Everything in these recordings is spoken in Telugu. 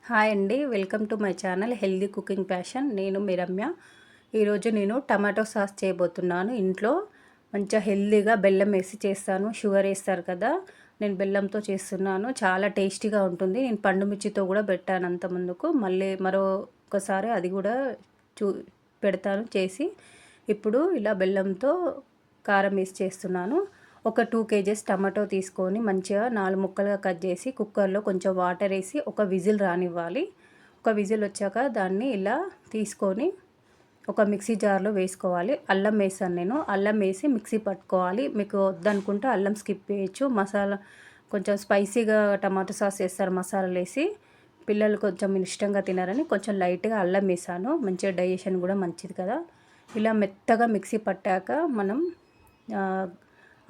హాయ్ అండి, welcome to my channel healthy cooking passion. నేను మీ రమ్య. ఈరోజు నేను టమాటో సాస్ చేయబోతున్నాను. ఇంట్లో మంచిగా హెల్దీగా బెల్లం వేసి చేస్తాను. షుగర్ వేస్తారు కదా, నేను బెల్లంతో చేస్తున్నాను. చాలా టేస్టీగా ఉంటుంది. నేను పండు మిర్చితో కూడా పెట్టాను అంత ముందుకు. మళ్ళీ మరొకసారి అది కూడా పెడతాను చేసి. ఇప్పుడు ఇలా బెల్లంతో కారం వేసి చేస్తున్నాను. ఒక 2 kgs టమాటో తీసుకొని మంచిగా 4 ముక్కలుగా కట్ చేసి కుక్కర్లో కొంచెం వాటర్ వేసి ఒక విజిల్ రానివ్వాలి. ఒక విజిల్ వచ్చాక దాన్ని ఇలా తీసుకొని ఒక మిక్సీ జార్లో వేసుకోవాలి. అల్లం వేసాను నేను. అల్లం వేసి మిక్సీ పట్టుకోవాలి. మీకు వద్దనుకుంటే అల్లం స్కిప్ చేయొచ్చు. మసాలా కొంచెం స్పైసీగా టమాటో సాస్ వేస్తారు మసాలాలు వేసి. పిల్లలు కొంచెం ఇష్టంగా తినారని కొంచెం లైట్గా అల్లం వేసాను. మంచిగా డైజెషన్ కూడా మంచిది కదా. ఇలా మెత్తగా మిక్సీ పట్టాక మనం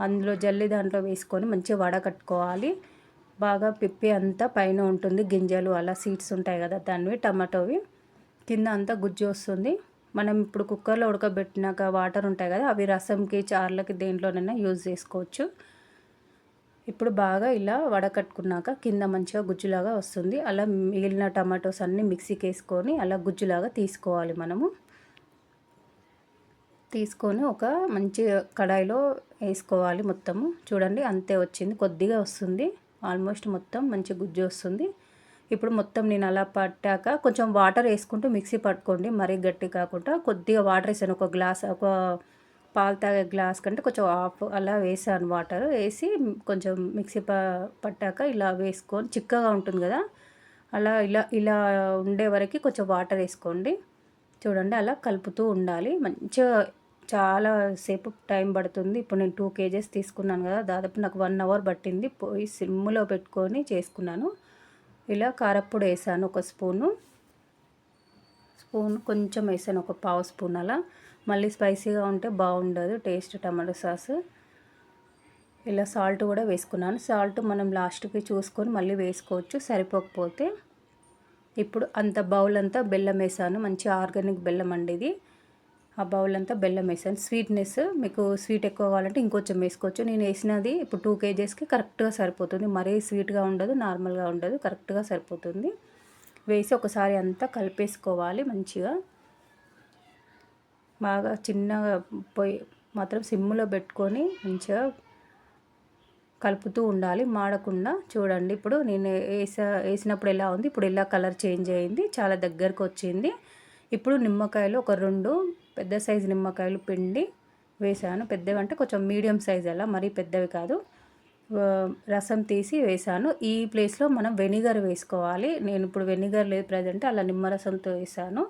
అందులో జల్లి దాంట్లో వేసుకొని మంచిగా వడకట్టుకోవాలి. బాగా పిప్పి అంతా పైన ఉంటుంది, గింజలు అలా సీడ్స్ ఉంటాయి కదా దానివి, టమాటోవి కింద అంతా గుజ్జు వస్తుంది. మనం ఇప్పుడు కుక్కర్లో ఉడకబెట్టినాక వాటర్ ఉంటాయి కదా, అవి రసంకి చార్లకి దేంట్లోనైనా యూజ్ చేసుకోవచ్చు. ఇప్పుడు బాగా ఇలా వడకట్టుకున్నాక కింద మంచిగా గుజ్జులాగా వస్తుంది. అలా మిగిలిన టమాటోస్ అన్నీ మిక్సీకి వేసుకొని అలా గుజ్జులాగా తీసుకోవాలి. మనము తీసుకొని ఒక మంచి కడాయిలో వేసుకోవాలి. మొత్తము చూడండి అంతే వచ్చింది, కొద్దిగా వస్తుంది. ఆల్మోస్ట్ మొత్తం మంచి గుజ్జు వస్తుంది. ఇప్పుడు మొత్తం నేను అలా పట్టాక కొంచెం వాటర్ వేసుకుంటూ మిక్సీ పట్టుకోండి. మరీ గట్టి కాకుండా కొద్దిగా వాటర్ వేసాను. ఒక గ్లాస్, ఒక పాలు తాగే గ్లాస్ కంటే కొంచెం హాఫ్ అలా వేసాను. వాటర్ వేసి కొంచెం మిక్సీ పట్టాక ఇలా వేసుకొని చిక్కగా ఉంటుంది కదా, అలా ఇలా ఇలా ఉండే వరకు కొంచెం వాటర్ వేసుకోండి. చూడండి అలా కలుపుతూ ఉండాలి. మంచిగా చాలా సేపు టైం పడుతుంది. ఇప్పుడు నేను 2 kgs తీసుకున్నాను కదా, దాదాపు నాకు 1 hour పట్టింది. పోయి సిమ్లో పెట్టుకొని చేసుకున్నాను. ఇలా కారప్పొడి వేసాను ఒక స్పూన్ కొంచెం వేసాను, ఒక పావు స్పూన్ అలా. మళ్ళీ స్పైసీగా ఉంటే బాగుండదు టేస్ట్ టమాటో సాస్. ఇలా సాల్ట్ కూడా వేసుకున్నాను. సాల్ట్ మనం లాస్ట్కి చూసుకొని మళ్ళీ వేసుకోవచ్చు సరిపోకపోతే. ఇప్పుడు అంత బౌల్ అంతా బెల్లం వేసాను. మంచి ఆర్గానిక్ బెల్లం అండి ఇది. ఆ బౌల్ అంతా బెల్లం వేసాను. స్వీట్నెస్ మీకు స్వీట్ ఎక్కువ కావాలంటే ఇంకొంచెం వేసుకోవచ్చు. నేను వేసినది ఇప్పుడు 2 kgsకి కరెక్ట్గా సరిపోతుంది. మరీ స్వీట్గా ఉండదు, నార్మల్గా ఉండదు, కరెక్ట్గా సరిపోతుంది. వేసి ఒకసారి అంతా కలిపేసుకోవాలి మంచిగా. బాగా చిన్నగా పొయ్యి మాత్రం సిమ్లో పెట్టుకొని మంచిగా కలుపుతూ ఉండాలి, మాడకుండా. చూడండి ఇప్పుడు నేను వేసినప్పుడు ఎలా ఉంది, ఇప్పుడు ఎలా కలర్ చేంజ్ అయింది, చాలా దగ్గరకు వచ్చింది. ఇప్పుడు నిమ్మకాయలు ఒక 2 పెద్ద సైజు నిమ్మకాయలు పిండి వేసాను. పెద్దవి అంటే కొంచెం మీడియం సైజ్, అలా మరీ పెద్దవి కాదు. రసం తీసి వేసాను. ఈ ప్లేస్లో మనం వెనిగర్ వేసుకోవాలి. నేను ఇప్పుడు వెనిగర్ లేదు ప్రజెంట్, అలా నిమ్మరసంతో వేసాను.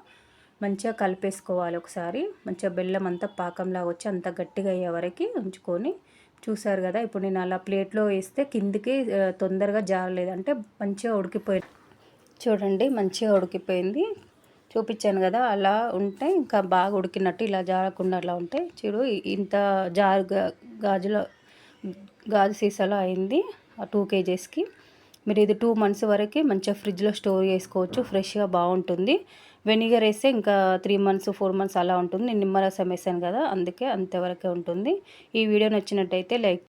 మంచిగా కలిపేసుకోవాలి ఒకసారి. మంచిగా బెల్లం అంతా పాకంలాగా వచ్చి అంత గట్టిగా అయ్యే వరకు ఉంచుకొని. చూసారు కదా, ఇప్పుడు నేను అలా ప్లేట్లో వేస్తే కిందికి తొందరగా జారలేదు, అంటే మంచిగా ఉడికిపోయింది. చూడండి మంచిగా ఉడికిపోయింది. చూపించాను కదా, అలా ఉంటే ఇంకా బాగా ఉడికినట్టు. ఇలా జారకుండా అలా ఉంటే చూడు ఇంత గాజు సీసాలో అయింది 2 kgsకి. మీరు ఇది 2 months వరకు మంచిగా ఫ్రిడ్జ్లో స్టోర్ చేసుకోవచ్చు, ఫ్రెష్గా బాగుంటుంది. వెనిగర్ వేస్తే ఇంకా 3 months 4 months అలా ఉంటుంది. నేను నిమ్మరసం వేసాను కదా, అందుకే అంతవరకే ఉంటుంది. ఈ వీడియో నచ్చినట్టయితే లైక్